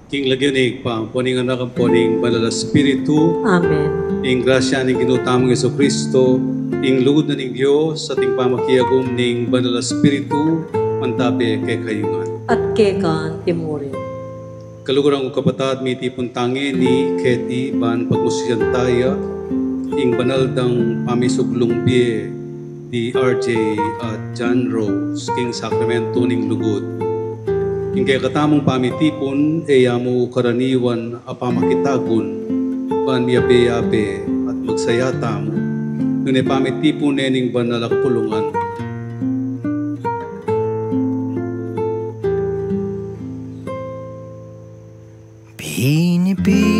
King lagyanig pa, puning anak ang puning banal Espiritu. Amen. Ing grasya ning ginutamang Yesu Kristo, ing lugod na ning Dios sa ting pamakiyagom ning banal Espiritu, mantabi kay kayungan. At kekan timurin. Kaluguran ko kapatad, miti puntangi ni Keti ban pagmusyan taya, ing banal dang pamisuglong biye di RJ at John Rose, king sakramento ning lugod. Ing kaya katamong pamitipon, mo karaniwan apamakitagon, ban miyabe-yabe at magsayata mo, ngunit pamitipon ning banal akpulungan. Pinipili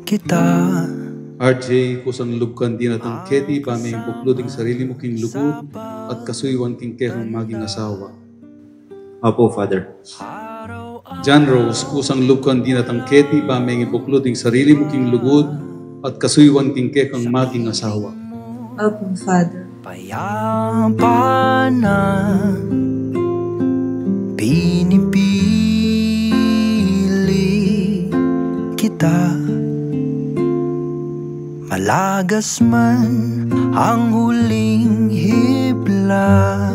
kita RJ, kusang lubkan din natang Keti, paming bukluding sarili mo king lugod at kasuywan king kehang maging asawa. Opo, Father. John Rose, kusang lubkan din natang Keti, paming bukluding sarili mo king lugod at kasuywan king kehang maging asawa. Opo, Father. Payapanan, pinipili kita. Malagas man ang huling hibla,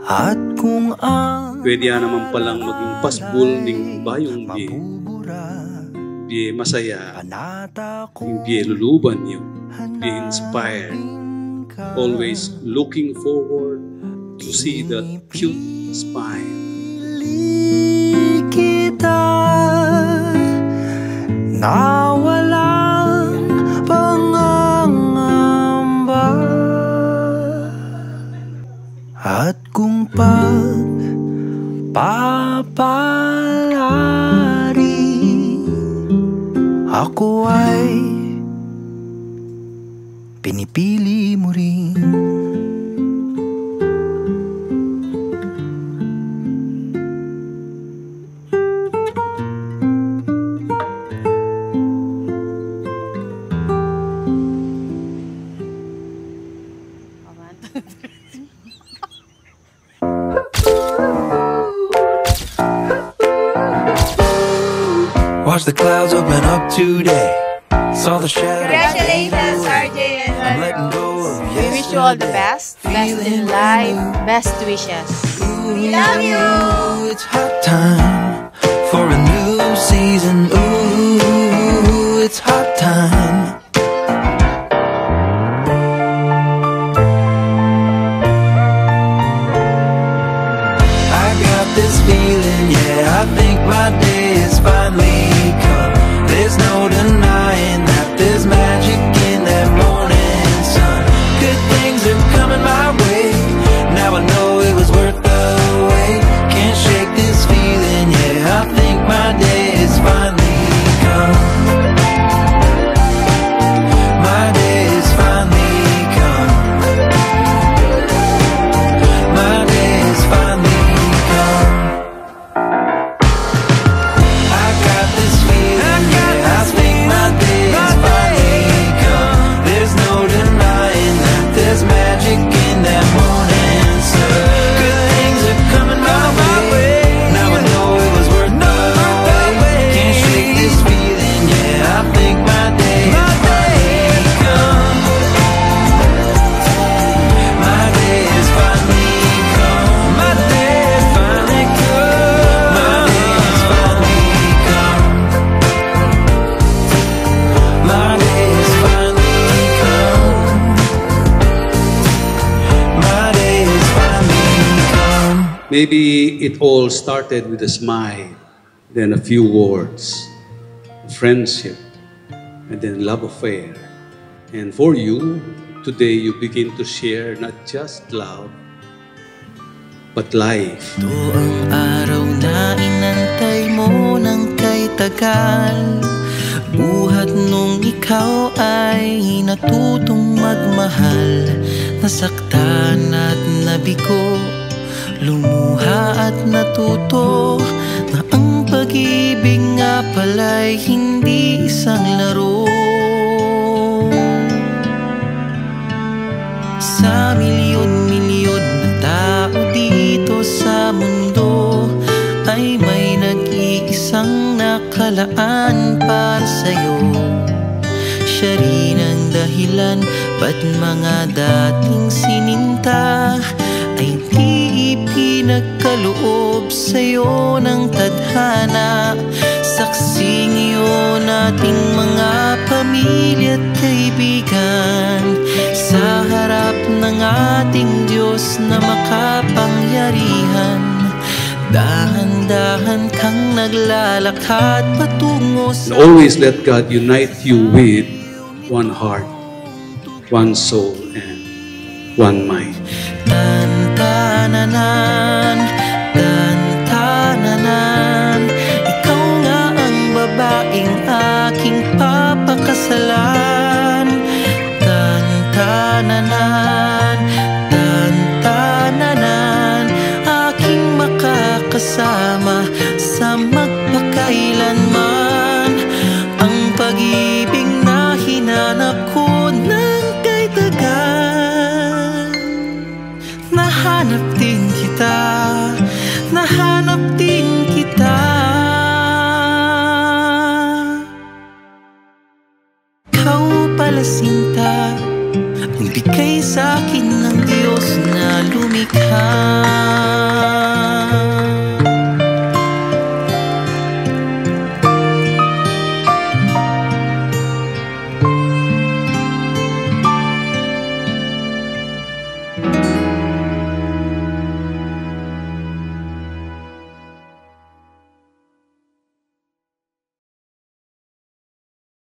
at kung ang Pwede naman palang maging pasbul ning bayong biye masaya, yung biye luluban niyo, biye inspired, always looking forward to see that cute smile. Kita na walang pangangamba, at kung pagpapalari ako ay pinipili mo rin. Watch the clouds open up today. Saw the shadows. Congratulations, RJ and I'm letting go of We wish you all the best. Best in life. Best wishes. We love you. It's hot time for a new season. Ooh, it's hot time. I got this feeling, yeah, I think my day is finally come. There's no denying that there's magic in that morning sun. Good things are coming my way. Now I know it was worth the wait. Can't shake this feeling, yeah, I think my day is finally come. My day is finally come. My day is finally come. I got this feeling, yeah, I think my day is finally come. There's no denying that there's magic in that morning sun. Good things are coming my way. Now I know it was worth the wait. Can't shake this feeling, yeah, I think my day is finally come. My day is finally come. My day is finally come. My day is finally come. My day is finally come. My day is finally come. Maybe it all started with a smile, then a few words, friendship, and then love affair. And for you, today you begin to share not just love, but life. Ito ang araw na inantay mo ng kay tagal. Buhat nung ikaw ay natutong magmahal. Nasaktan at nabigo, lumuha at natuto na ang pag-ibig nga pala'y hindi isang laro. Sa milyon-milyon na tao dito sa mundo, nilalaan para sa'yo. Siya rin ang dahilan ba't mga dating sininta ay di ipinagkaloob sa'yo ng tadhana. Saksing iyon ating mga pamilya at kaibigan sa harap ng ating Diyos na makapangyarihan. Dahan-dahan kang naglalakad patungo sa... Always let God unite you with one heart, one soul, and one mind. Tan-tananan, tan-tananan, ikaw nga ang babaeng aking papakasalan. Tan-tananan, tan-tananan, aking makakasama sa magpakailanman. Ang pag-ibig na hinanap ko ng kay tagal. Nahanap din kita, nahanap din kita. Ikaw pala sinta, ang bigay sa akin ng Diyos na lumikha.